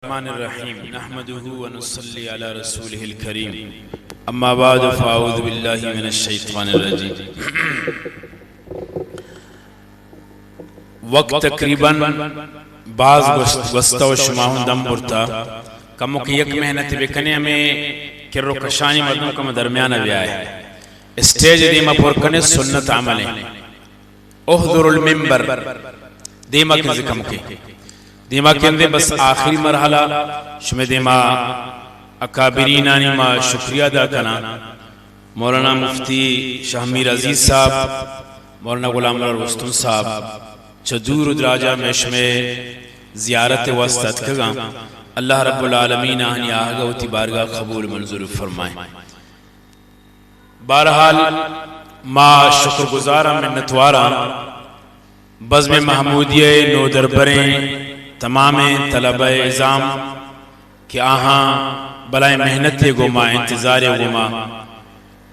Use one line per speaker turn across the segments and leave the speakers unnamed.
الرحمن الرحیم نحمده ونصلی علی رسوله الکریم اما بعد فاعوذ باللہ من الشیطان الرجیم. وقت تقریباً بعض وسطہ و شماہن دم برتا کمو کہ یک محنت بکنے ہمیں کرو کشانی مردوں کا درمیان بھی آئے اسٹیج دیما پر کنے سنت عملیں احضر المنبر دیما کے ذکم کے دیما کے اندے بس آخری مرحلہ شمی دیما اکابرین آنی ما شکریہ دا کنا مولانا مفتی شاہ میر عزیز صاحب مولانا غلام رستم صاحب چدور دراجہ میں شمی زیارت واسطت کگا اللہ رب العالمین آنی آگا ہوتی بارگاہ قبول منظور فرمائیں. بہرحال ما شکر گزارا منتوارا بزم محمودیہ نو دربریں تمام طلبہ اعظام کہ آہاں بلائے محنت گوما انتظار گوما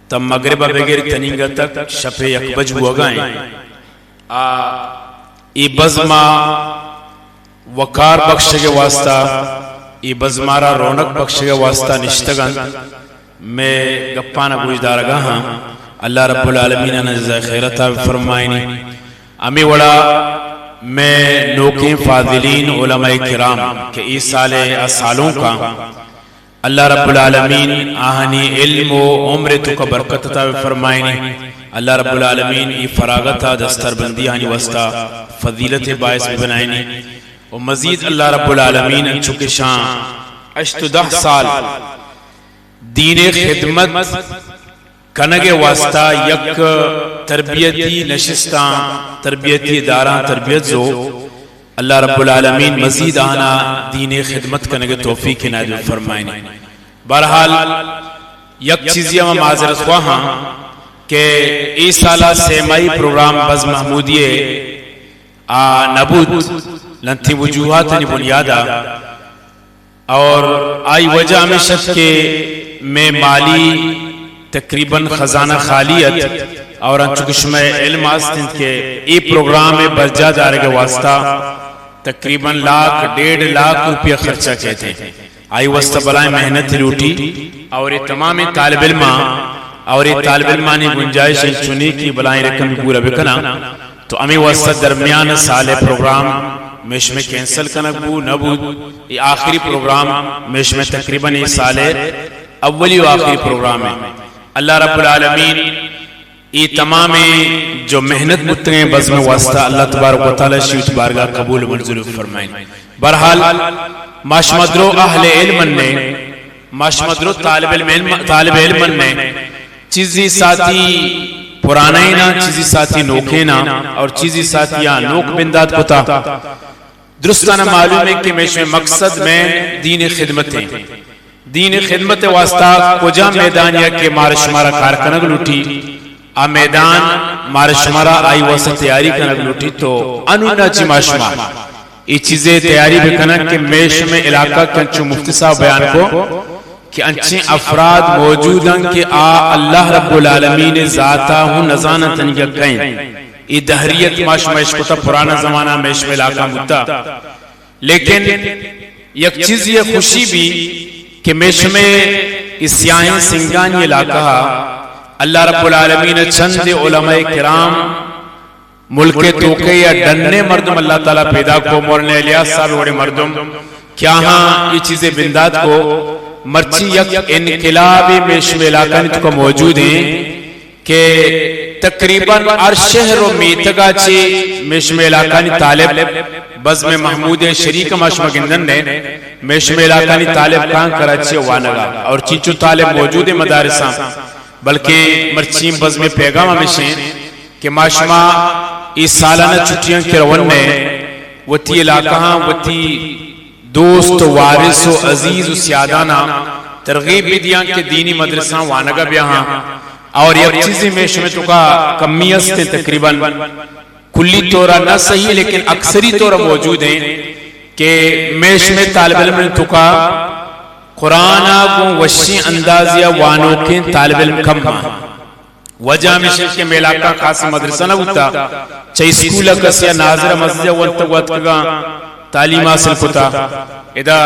تم مغربہ بغیر تنینگا تک شپ یک بج ہوا گائیں ای بزما وقار بخش کے واسطہ ای بزمارا رونق بخش کے واسطہ نشتگن میں گپانا گوشدار گا ہاں اللہ رب العالمین نجزہ خیرتا فرمائنی امی وڑا میں نوکیں فاضلین علماء کرام کہ اس سالوں کا اللہ رب العالمین آہنی علم و عمر تو کا برکت تا فرمائنی اللہ رب العالمین ای فراغتا دستر بندی آنی وسطا فضیلت باعث بنائنی و مزید اللہ رب العالمین چکے شان 8-10 سال دین خدمت کنگے واسطہ یک تربیتی نشستان تربیتی اداران تربیت زو اللہ رب العالمین مزید آنا دین خدمت کنگے توفیق نائد فرمائنی. بہرحال یک چیزی ہم معذرت خواہاں کہ اس سالہ سیمائی پروگرام بز محمودیے نبود لنتی وجوہات نی بنیادہ اور آئی وجہ ہمیشہ کے میں مالی تقریباً خزانہ خالیت اور انچکش میں علم آستند کے ای پروگرام میں برجا دارے کے واسطہ تقریباً 1.5 لاکھ روپیہ خرچہ کہتے ہیں. آئی واسطہ بلائیں محنت لوٹی اور یہ تمام طالب علمانی گنجائش چنی کی بلائیں رقم پورا بکنا تو امی واسطہ درمیان سال پروگرام میش میں کینسل کنک نبود یہ آخری پروگرام میش میں تقریباً یہ سال اولی و آخری پروگرام ہے. اللہ رب العالمین یہ تمام جو محنت متنے بزم واسطہ اللہ تبارک و تعالی شیوت بارگاہ قبول منظور فرمائیں. بہرحال ماشمدرو اہل علم نے ماشمدرو طالب علم نے چیزی ساتھی پرانائی نا چیزی ساتھی نوکے نا اور چیزی ساتھی نوک بندات کتا درستانہ معلوم ہے کہ میں مقصد میں دین خدمت ہیں. دین خدمت واسطہ کجا میدان یا کہ مارش مارا کارکنگ لوٹی آ میدان مارش مارا آئی واسطہ تیاری کنگ لوٹی تو انونا چی ماشما یہ چیزیں تیاری بکنگ کہ میش میں علاقہ کنچو مفتی صاحب بیان کو کہ انچیں افراد موجود ہیں کہ اللہ رب العالمین ذاتا ہوں نزانتن یقین یہ دہریت ماشما اشکتا پرانا زمانہ میش میں علاقہ مدتا لیکن یک چیز یہ خوشی بھی کہ میش میں اس سیاہیں سنگانی علاقہ اللہ رب العالمین چند علماء کرام ملک توکے یا ڈننے مردم اللہ تعالیٰ پیدا کو مورنے الیاس صاحب وڑے مردم کیا ہاں یہ چیزیں بندات کو مرچی یک انقلاب میش میں علاقہ نہیں تو موجود ہیں کہ تقریباً شہر و میتگا چی میش میں علاقہ نہیں طالب بزم محمود شریک ماشمہ گندن نے میش میں علاقہ نہیں طالب کان کراچی وانگا اور چینچو طالب موجود مدارساں بلکہ مرچیم بزم پیغام ہمیشیں کہ ماشمہ اس سالانہ چھٹیاں کے رون نے وطی علاقہ وطی دوست وارث و عزیز و سیادانہ ترغیب بھی دیاں کہ دینی مدرساں وانگا بیاہاں اور یہ چیزیں میش میں تو کا کمیت تھے تقریباً کلی طورہ نہ صحیح لیکن اکثری طورہ موجود ہیں کہ میش میں طالب علم نے تو کا قرآن کو وشی اندازیہ وانوں کے طالب علم کم وجہ میں شرک کے میلاکہ خاص مدرسہ نہ ہوتا چاہی سکولہ کسیا ناظرہ مسجدہ وانتگوات کگا تعلیم حاصل کتا ادا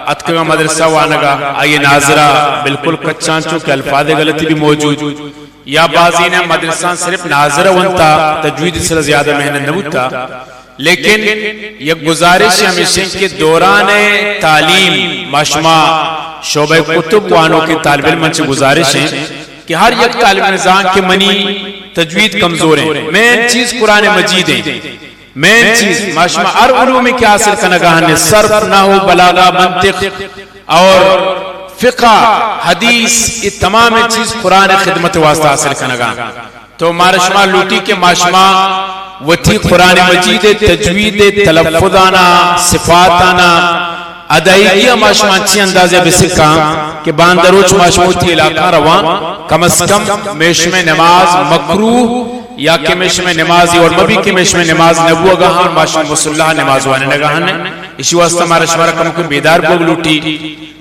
اتکا مدرسہ وانگا آئیے ناظرہ بالکل کچان چو کہ الفاظ غلطی بھی موجود یا بعضی نے مدرسان صرف ناظرہ ونتا تجوید سے زیادہ محنت نبوتا لیکن یک گزارش ہمیشہ کے دوران تعلیم ماشما شعبہ کتب وانوں کے طالب علم سے گزارش ہیں کہ ہر یک طالب نظام کے منی تجوید کمزور ہیں مین چیز قرآن مجید ہیں مین چیز ماشما ہر علوم کی حاصل کنگاہن نے صرف نحو بلاغہ منطق اور فقہ حدیث یہ تمام چیز قرآن خدمت واسطہ حاصل کنگاہن تو مارشما لوٹی کے ماشما وتی قرآن مجید تجوید تلفظانا صفاتانا ادائیگی ماشما اچھی اندازے بسکا کہ باندروچ ماشموتی علاقہ روان کم از کم میشم نماز مکروح یا کہ میشم نمازی اور مبی کے میشم نماز نبو گاہاں ماشم مسلح نماز وانے نگاہاں اسی واسطہ ہمارا شمارہ کم کو بیدار بوگ لوٹی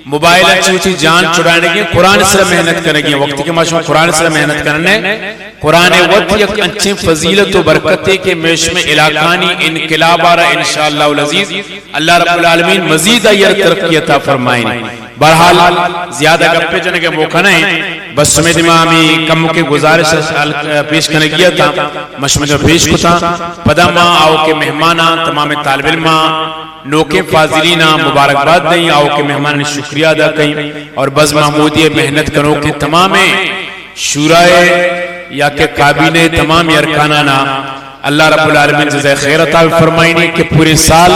موبائل اچھی جان چڑھانے گی قرآن سے محنت کرنے گی وقت کے ماشم قرآن سے محنت کرنے قرآن وقت یک انچیں فضیلت و برکتے کے میشم علاقانی انقلاب آرہا انشاءاللہ العزیز اللہ رب العالمین مزید ایر ترقی عطا فرمائیں بہرحال زیادہ گپے جنے کے موقع نہیں بس سمید امامی کم کے گزارش پیش کرنے گیا تھا مشمد پیش کو تھا پدا ماں آؤ کے مہمانہ تمام طالب علمہ نوکے فاضلینہ مبارکباد دیں آؤ کے مہمان نے شکریہ ادا کریں اور بز محمودی محنت کرو کے تمام شورائے یا کہ کابینے تمام ارکانانا اللہ رب العالمین جزائے خیر عطا فرمائنی کہ پورے سال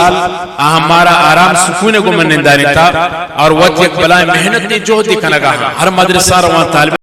ہمارا آرام سکونے کو منندانی تھا اور وقت ایک بلائے محنت نے جو دکھنا گا ہر مدرسہ روان طالب